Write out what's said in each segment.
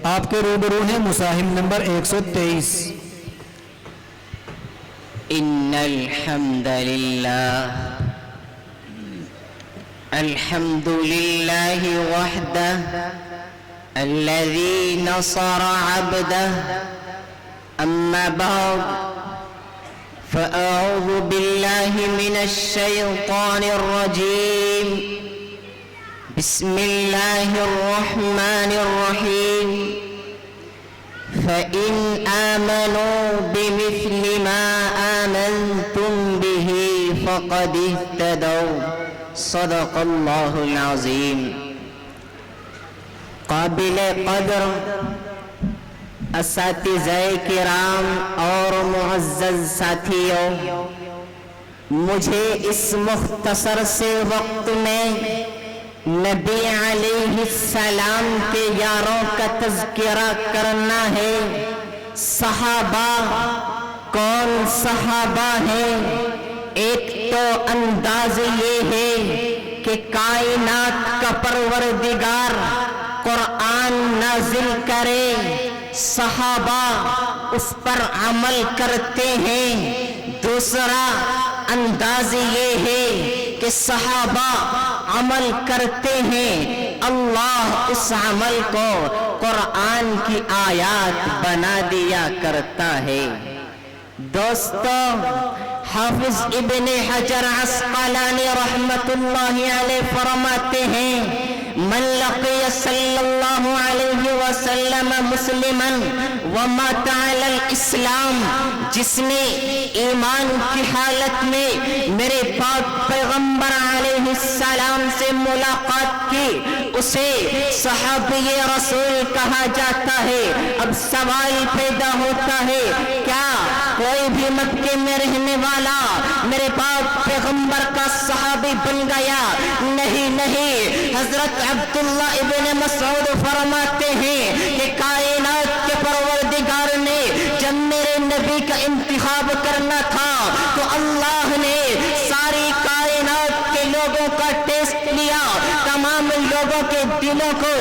آپ کے روبرو ہیں مصاحف نمبر 123۔ ان الحمد لله وحده الذي نصر عبده اما بعد فاعوذ بالله من الشيطان الرجيم بسم الله الرحمن الرحيم فإن آمنوا بمثل ما آمنتم به فقد اهتدوا صدق اللہ العظیم۔ قابل قدر اساتذہ کرام اور معزز ساتھیوں، مجھے اس مختصر سے وقت میں نبی علیہ السلام کے یاروں کا تذکرہ کرنا ہے۔ صحابہ کون صحابہ ہیں؟ ایک تو انداز یہ ہے کہ کائنات کا پروردگار قرآن نازل کرے، صحابہ اس پر عمل کرتے ہیں۔ دوسرا انداز یہ ہے کہ صحابہ عمل کرتے ہیں، اللہ اس عمل کو قرآن کی آیات بنا دیا کرتا ہے۔ دوستو، حافظ ابن حجر عسقلانی رحمت اللہ علیہ فرماتے ہیں من لقی صلی اللہ علیہ وسلم مسلما ومات علی الاسلام، جس نے ایمان کی حالت میں میرے پاک پیغمبر علیہ السلام سے ملاقات کی، اسے صحابی رسول کہا جاتا ہے۔ اب سوال پیدا ہوتا ہے، کیا کوئی بھی مکے میں رہنے والا میرے پاک پیغمبر کا صحابی بن گیا؟ نہیں نہیں، حضرت عبداللہ ابن مسعود فرماتے ہیں کہ کائنات کے پروردگار نے جب میرے نبی کا انتخاب کرنا تھا تو اللہ نے ساری کائنات کے لوگوں کا ٹیسٹ لیا، تمام لوگوں کے دلوں کو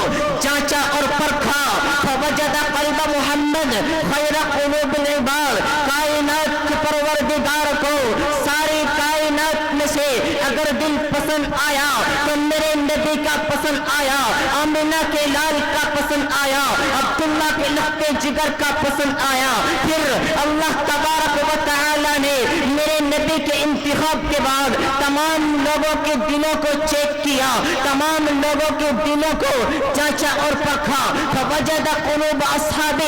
جانچا اور پرکھا، فوجد قلب محمد خیر قلوب العباد، کائنات کے پروردگار کو ساری کائنات میں سے اگر دل پسند آیا تو میرے نبی کا پسند آیا، آمنہ کے لال کا پسند آیا، عبداللہ کے لخت جگر کا پسند آیا۔ پھر اللہ تبارک و تعالی نے میرے نبی کے انتخاب کے بعد تمام لوگوں کے دلوں کو چیک کیا، تمام لوگوں کے دلوں کو جانچا اور پرکھا، فوجد قلوب اصحاب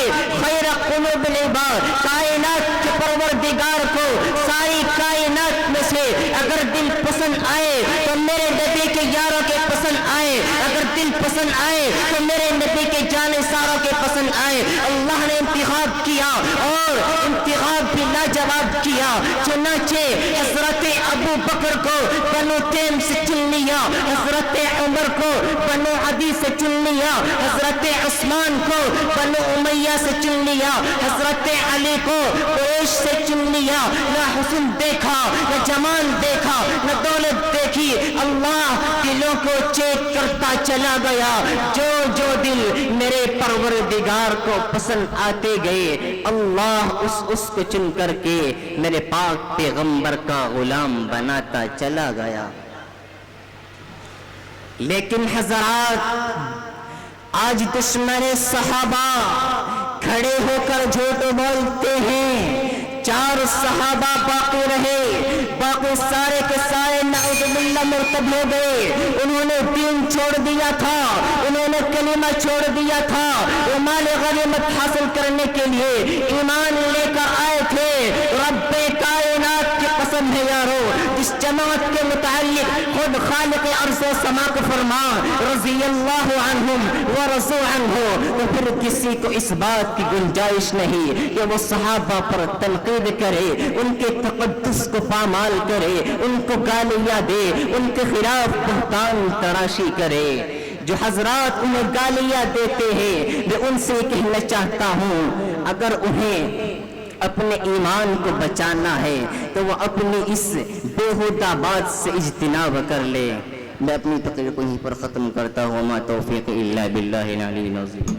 خیر قلوب العباد، کائنات کے پروردگار کو ساری کائنات میں سے اگر دل پسند آئے تو میرے نبی کے یاروں کے پسند آئے، اگر دل پسند آئے تو میرے نبی کے جانثاروں کے پسند آئے۔ اللہ نے انتخاب کیا اور انتخاب بھی لاجواب کیا، چنانچہ حضرت ابو بکر کو بنو تیم سے چن لیا، حضرت عمر کو بنو عدی سے چن لیا، حضرت عثمان کو بنو امیہ سے چن لیا، حضرت علی کو قریش سے چن لیا۔ نہ حسن دیکھا، نہ جمال دیکھا، نہ دولت دیکھی، اللہ دلوں کو چیک کرتا چلا گیا۔ جو جو دل میرے پروردگار کو پسند آتے گئے، اللہ اس کو چن کر کے میرے پاک پیغمبر کا غلام بناتا چلا گیا۔ لیکن حضرات، آج دشمن صحابہ کھڑے ہو کر جھوٹ بولتے ہیں، 4 صحابہ باقی رہے، باقی سارے کے سارے نعوذ باللہ مرتد ہو گئے۔ انہوں نے دین چھوڑ دیا تھا، انہوں نے کلمہ چھوڑ دیا تھا، وہ مال غنیمت حاصل کرنے کے لیے ایمان لے کر آئے تھے۔ رب کائنات کی قسم ہے یارو، جس جماعت کے متعلق خود خالق ارض و سما کو فرما رضی اللہ عنہم ورضوا عنہ، تو پھر کسی کو اس بات کی گنجائش نہیں کہ وہ صحابہ پر تنقید کرے، ان کے تقدس کو پامال کرے، ان کو گالیاں دے، ان کے خلاف بہتان تراشی کرے۔ جو حضرات انہیں گالیاں دیتے ہیں میں ان سے کہنا چاہتا ہوں، اگر انہیں اپنے ایمان کو بچانا ہے تو وہ اپنی اس بےہودہ بات سے اجتناب کر لے۔ میں اپنی تقریر کو یہیں پر ختم کرتا ہوں، ما توفیق الا باللہ العلی العظیم۔